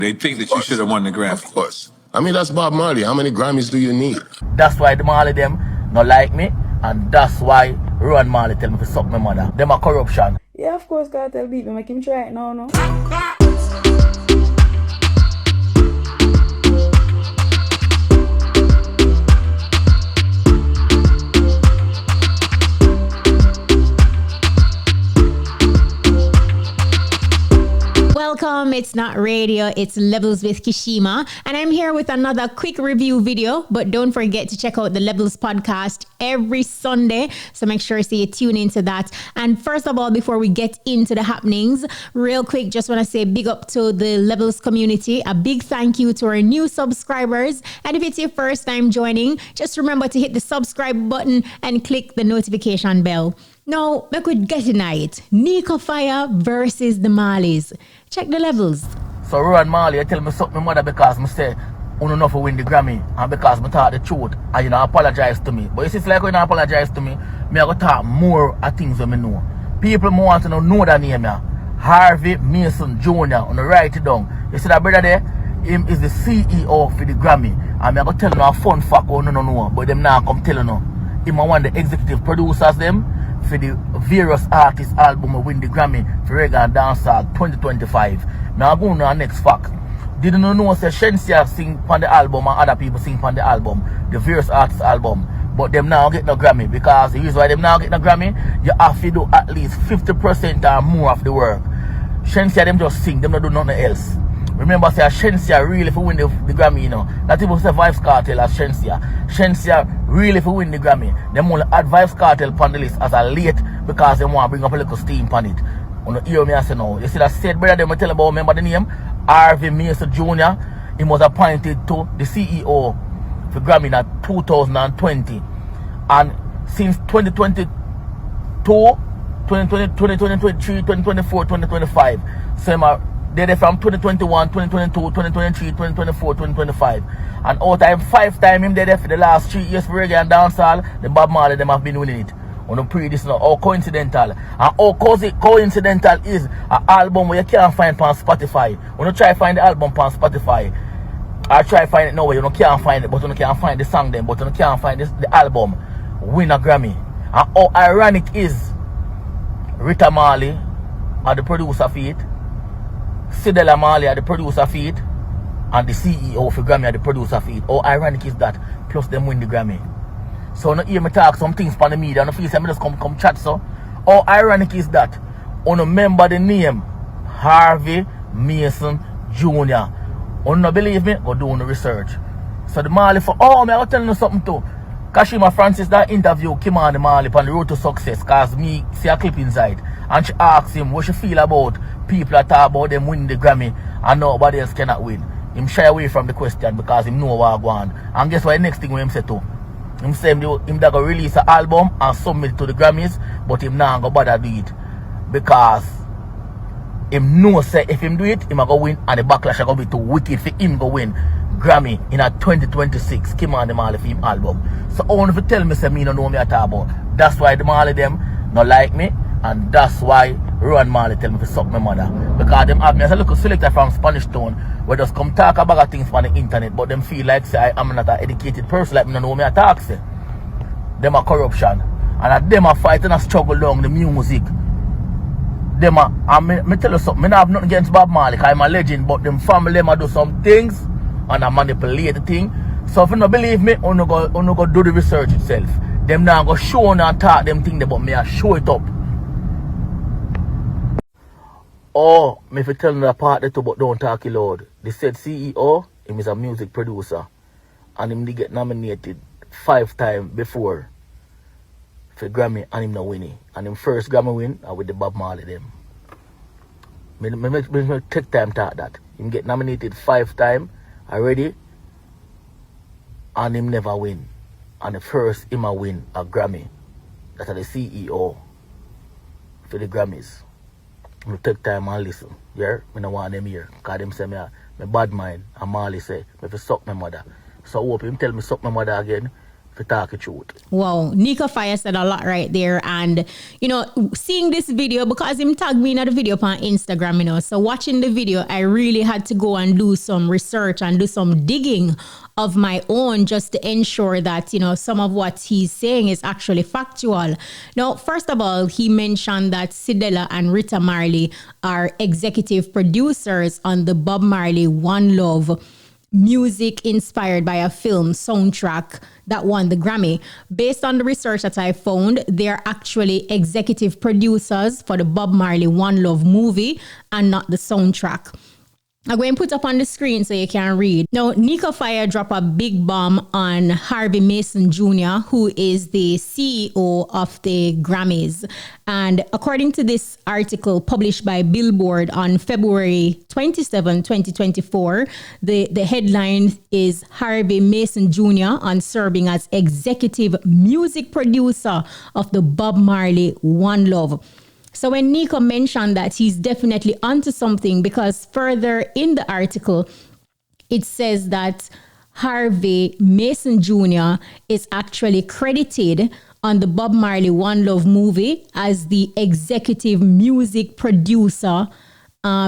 They think that you should have won the Grammy. Of course. I mean, that's Bob Marley. How many Grammys do you need? That's why the Marley them not like me, and that's why Rowan Marley tell me to suck my mother. Them a corruption. Yeah, of course, Kartel beat me. Make him try it now, no? Welcome, it's not radio, it's Levels with Kshema, and I'm here with another quick review video, but don't forget to check out the Levels podcast every Sunday, so make sure you tune into that. And first of all, before we get into the happenings, real quick, just want to say big up to the Levels community, a big thank you to our new subscribers, and if it's your first time joining, just remember to hit the subscribe button and click the notification bell. Now, we could get tonight. Nicki Fire versus the Marleys. Check the levels. So Rowan Marley, I tell me suck my mother because I say, you don't know if I win the Grammy, and because I talk the truth, and you don't apologize to me. But it's like when you don't apologize to me, I go talk more of things that I know. People want to know that name. Harvey Mason Jr. on the write it down. You see that brother there? Him is the CEO for the Grammy. And I go tell you a fun fact, no, but them now come tell you no. Him one of the executive producers them for the various artists album will win the Grammy for reggae and dancehall 2025. Now go on to the next fact. Didn't know say Shensia sing on the album and other people sing on the album, the various artists album. But them now get no Grammy because the reason why them now get no Grammy, you have to do at least 50% or more of the work. Shensia them just sing, them not do nothing else. Remember, say Shensia really for win the Grammy, you know. Not even say Vybz Kartel as Shensia. Shensia really for win the Grammy. Them only add Vybz Kartel on the list as a late because they want to bring up a little steam on it. You know, hear me I say no. You see that said brother them tell about, remember the name? Harvey Mason Jr. He was appointed to the CEO for Grammy in 2020. And since 2022, 2020, 2023, 2024, 2025. So they're from 2021, 2022, 2023, 2024, 2025. And all time, 5 times him there for the last 3 years for reggae and dancehall, the Bob Marley them have been winning it. On the this now, all coincidental. And all coincidental is an album where you can't find on Spotify. When you try to find the album on Spotify, I try to find it nowhere, you can't find it, but you can't find the song then, but you can't find the album win a Grammy. And how ironic is Rita Marley are the producer for it, Sidela Marley are the producer for it, and the CEO for Grammy are the producer for it. How ironic is that? Plus them win the Grammy. So now hear me talk some things from the media and the face I just come chat so. How ironic is that? On remember the name Harvey Mason Jr. On not believe me? Go do on the research. So the Marley for I'm gonna tell you something too. Kshema Francis that interview Kshema and the Marley on the road to success cause me see a clip inside and she asked him what she feel about people that talk about them winning the Grammy and nobody else cannot win. Him shy away from the question because him know what I want. And guess what the next thing him say too? Him say him that go release an album and submit it to the Grammys, but him not go bother do it. Because him know say if him do it, him go win and the backlash are gonna be too wicked for him go win Grammy in a 2026 Kshema and the Marley film album. So I want to tell me say me no know me at all about. That's why the Marley them not like me, and that's why Rowan Marley tell me to suck my mother. Because them have me as a little selector from Spanish Town where just come talk about things on the internet, but them feel like say I'm not an educated person, like me no know me at all say. Them a corruption. And them a fight and a struggle along the music. Them a, me tell you something, me not have nothing against Bob Marley, because I'm a legend, but them family them a do some things and I manipulate the thing. So if you don't believe me, you go do the research itself. Them now go show and talk them things, but me I show it up. Oh, me if you tell me the part that but don't talk it loud. They said CEO, him is a music producer. And him did get nominated 5 times before for Grammy and him not winning. And him first Grammy win with the Bob Marley them. Me take time to talk that. Him get nominated 5 times already and him never win. And the first him a win a Grammy. That's the CEO for the Grammys. I take time and listen. Yeah? I don't want them here. Because them say me bad mind. And Marley say, if you suck my mother. So I hope him tell me suck my mother again. to talk the truth. Wow, Nika Fire said a lot right there. And, you know, seeing this video, because him tagged me in the video on Instagram, you know, so watching the video, I really had to go and do some research and do some digging of my own just to ensure that, you know, some of what he's saying is actually factual. Now, first of all, he mentioned that Sidella and Rita Marley are executive producers on the Bob Marley One Love music inspired by a film soundtrack that won the Grammy. Based on the research that I found, they're actually executive producers for the Bob Marley One Love movie and not the soundtrack. I'm going to put up on the screen so you can read. Now, Nika Fire dropped a big bomb on Harvey Mason Jr., who is the CEO of the Grammys. And according to this article published by Billboard on February 27, 2024, the headline is Harvey Mason Jr. on serving as executive music producer of the Bob Marley One Love. So when Nico mentioned that, he's definitely onto something, because further in the article, it says that Harvey Mason Jr. is actually credited on the Bob Marley One Love movie as the executive music producer.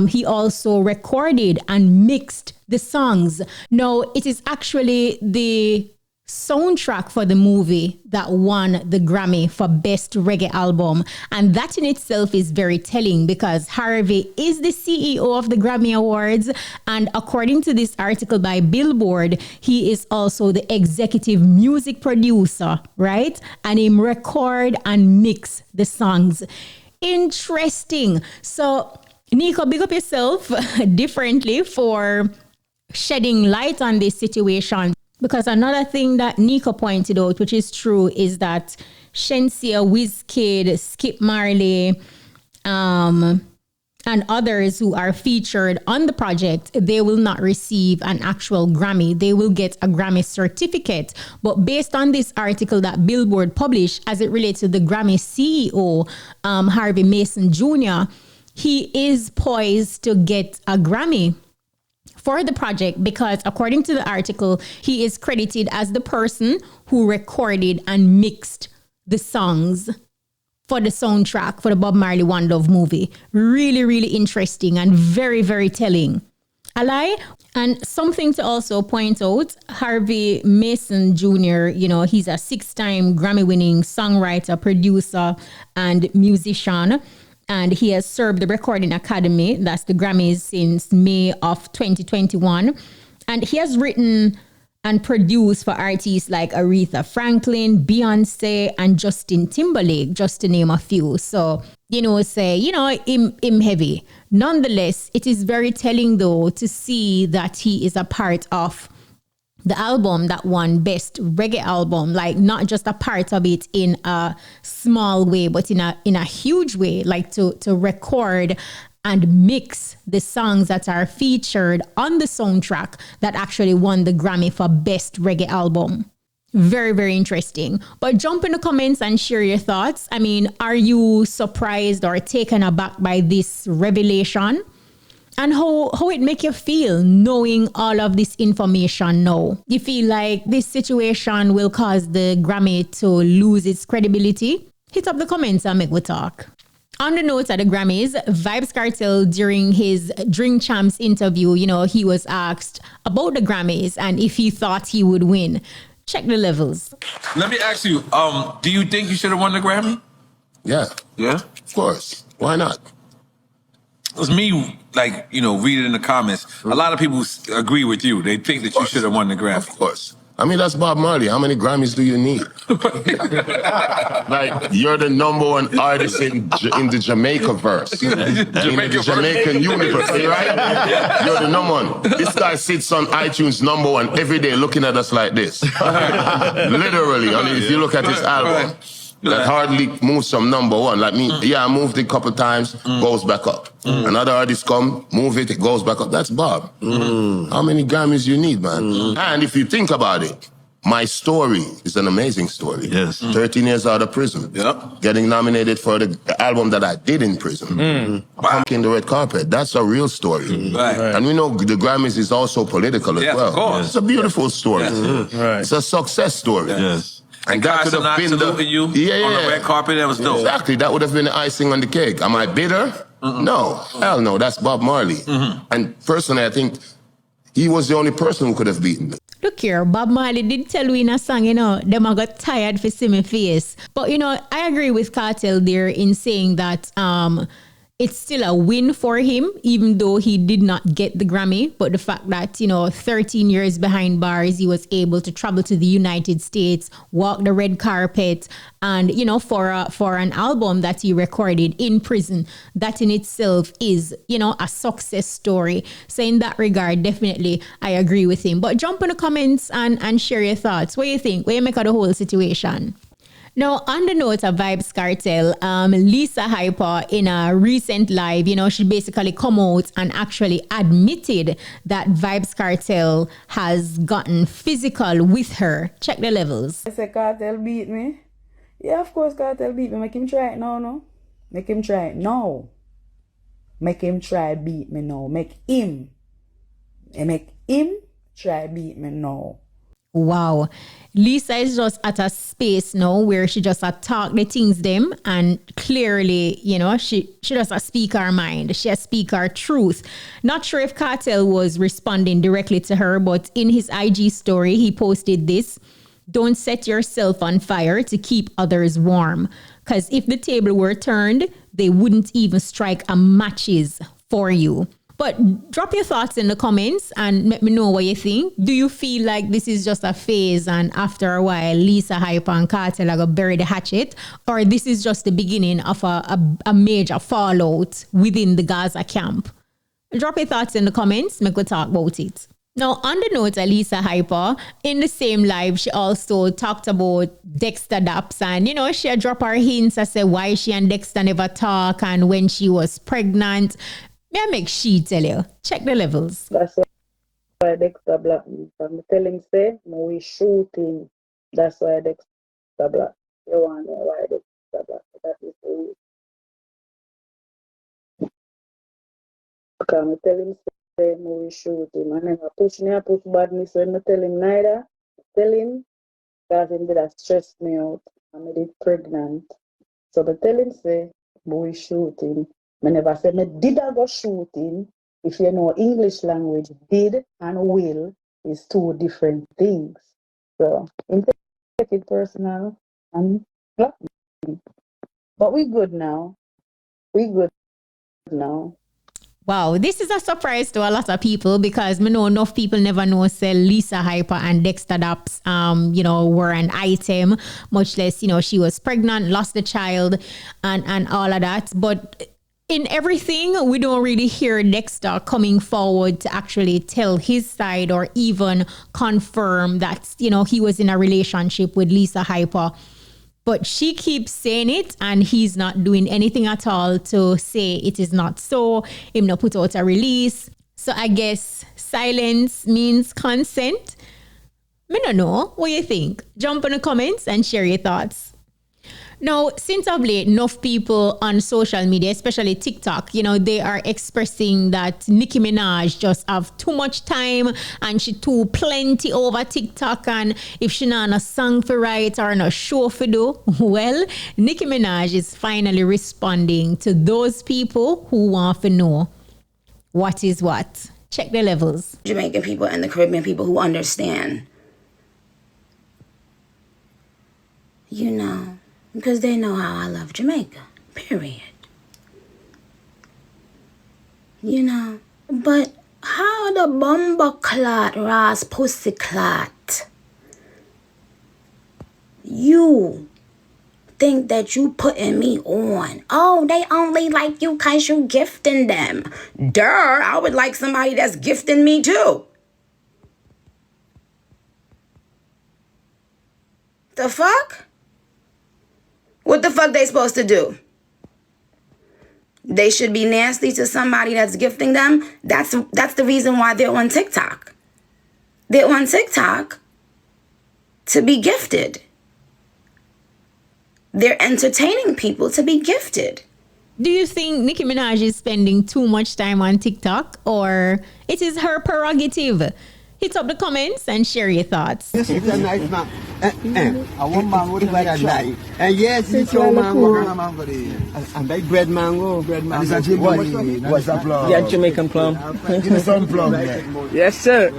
He also recorded and mixed the songs. Now, it is actually the soundtrack for the movie that won the Grammy for Best Reggae Album. And that in itself is very telling, because Harvey is the CEO of the Grammy Awards. And according to this article by Billboard, he is also the executive music producer, right? And him record and mix the songs. Interesting. So, Nico, big up yourself differently for shedding light on this situation. Because another thing that Nico pointed out, which is true, is that Shensia, Wizkid, Skip Marley, and others who are featured on the project, they will not receive an actual Grammy. They will get a Grammy certificate. But based on this article that Billboard published, as it relates to the Grammy CEO, Harvey Mason Jr., he is poised to get a Grammy for the project, because according to the article, he is credited as the person who recorded and mixed the songs for the soundtrack for the Bob Marley One Love movie. Really, really interesting and very, very telling. Alai? And something to also point out, Harvey Mason Jr., you know, he's a 6-time Grammy-winning songwriter, producer, and musician. And he has served the Recording Academy, that's the Grammys, since May of 2021. And he has written and produced for artists like Aretha Franklin, Beyonce, and Justin Timberlake, just to name a few. So, you know, him heavy. Nonetheless, it is very telling, though, to see that he is a part of the album that won Best Reggae Album, like not just a part of it in a small way, but in a huge way, like to record and mix the songs that are featured on the soundtrack that actually won the Grammy for Best Reggae Album. Very, very interesting. But jump in the comments and share your thoughts. I mean, are you surprised or taken aback by this revelation? And how it make you feel knowing all of this information now? You feel like this situation will cause the Grammy to lose its credibility? Hit up the comments and make we talk. On the note of the Grammys, Vybz Kartel, during his Drink Champs interview, you know, he was asked about the Grammys and if he thought he would win. Check the levels. Let me ask you, do you think you should have won the Grammy? Yeah, Yeah? of course. Why not? It's me, like, you know, read it in the comments. A lot of people agree with you. They think that you should have won the Grammy. Of course. I mean, that's Bob Marley. How many Grammys do you need? Like, you're the number one artist in the Jamaica verse. In the Jamaican universe, right? You're the number one. This guy sits on iTunes number one every day looking at us like this. Literally. I mean, if you look at his album, that hardly moves from number one. Like me, I moved it a couple times, goes back up. Another artist come, move it, it goes back up. That's Bob. How many Grammys you need, man? And if you think about it, My story is an amazing story. Yes. 13 years out of prison. Yep. Getting nominated for the album that I did in prison. Walking the red carpet. That's a real story. Right. And we know the Grammys is also political as Yes, well. of course. It's a beautiful story. Right. It's a success story. Yes. And that could have been saluting you on the red carpet. That was dope. Exactly. That would have been the icing on the cake. Am I bitter? No. Hell no. That's Bob Marley. And personally, I think he was the only person who could have beaten me. Look here, Bob Marley did tell we in a song, them I got tired for see me face. But, I agree with Kartel there in saying that it's still a win for him, even though he did not get the Grammy. But the fact that, 13 years behind bars, he was able to travel to the United States, walk the red carpet, and, for an album that he recorded in prison, that in itself is, a success story. So in that regard, definitely, I agree with him. But jump in the comments and share your thoughts. What do you think? What do you make of the whole situation? Now, on the note of Vybz Kartel, Lisa Hyper in a recent live, she basically come out and actually admitted that Vybz Kartel has gotten physical with her. Check the levels. I say Kartel beat me. Yeah, of course Kartel beat me. Make him try it now, no? Make him try it now. Make him try beat me now. Make him try beat me now. Wow. Lisa is just at a space now where she just talk the things them, and clearly, she just speak her mind. She speak her truth. Not sure if Kartel was responding directly to her, but in his IG story, he posted this: "Don't set yourself on fire to keep others warm. Because if the table were turned, they wouldn't even strike a matches for you." But drop your thoughts in the comments and let me know what you think. Do you feel like this is just a phase and after a while, Lisa Hyper and Kartel are going to bury the hatchet? Or this is just the beginning of a major fallout within the Gaza camp? Drop your thoughts in the comments. Make we talk about it. Now, on the note of Lisa Hyper, in the same live, she also talked about Dexter Adops, and, she had dropped her hints as to why she and Dexter never talk and when she was pregnant. May I make she tell you? Check the levels. That's why Dexter blocked me. I'm telling say, no, we shooting. That's why Dexter blocked. You want to know why Dexter blocked? That is the reason. Because I tell him say, no, we shooting. I never push badness when I tell him neither. Tell him, because him did that stress me out. I'm pregnant. So I tell him say, no, we shooting. I never said me did I go shooting. If you know English language, did and will is two different things. So him take it personal and block me. But we good now. We good now. Wow, this is a surprise to a lot of people because I know enough people never know say Lisa Hyper and Dexter Adops, were an item, much less, she was pregnant, lost the child and all of that. But in everything, we don't really hear Dexter coming forward to actually tell his side or even confirm that, he was in a relationship with Lisa Hyper. But she keeps saying it and he's not doing anything at all to say it is not so. Him not put out a release. So I guess silence means consent. I don't know. What do you think? Jump in the comments and share your thoughts. Now, since of late, enough people on social media, especially TikTok, they are expressing that Nicki Minaj just have too much time and she too plenty over TikTok, and if she not a song for write or a show for do, well, Nicki Minaj is finally responding to those people who want to know what is what. Check the levels. Jamaican people and the Caribbean people who understand. Because they know how I love Jamaica, period. But how the bumper clot, Ross pussy clot, you think that you putting me on? Oh, they only like you because you gifting them. I would like somebody that's gifting me too. The fuck? What the fuck they supposed to do? They should be nasty to somebody that's gifting them. That's the reason why they're on TikTok. They're on TikTok to be gifted. They're entertaining people to be gifted. Do you think Nicki Minaj is spending too much time on TikTok, or it is her prerogative? Hit up the comments and share your thoughts. It's a nice man. I want mango to buy a night. And yes, it's your mango. And that bread mango. Bread mango. What's that plum? Yeah, Jamaican plum. Give me some plum. Yes, sir.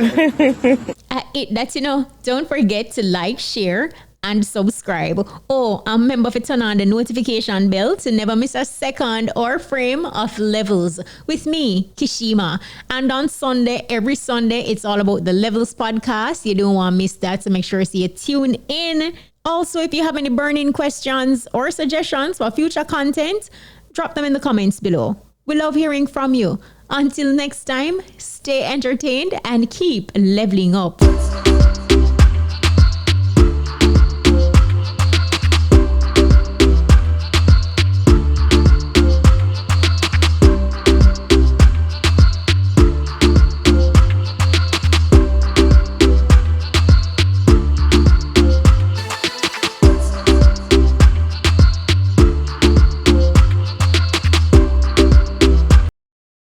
Don't forget to like, share, and subscribe. Oh, and remember to turn on the notification bell to never miss a second or frame of Levels with me, Kshema. And on Sunday, every Sunday, it's all about the Levels podcast. You don't want to miss that, so make sure you tune in. Also, if you have any burning questions or suggestions for future content, drop them in the comments below. We love hearing from you. Until next time, stay entertained and keep leveling up.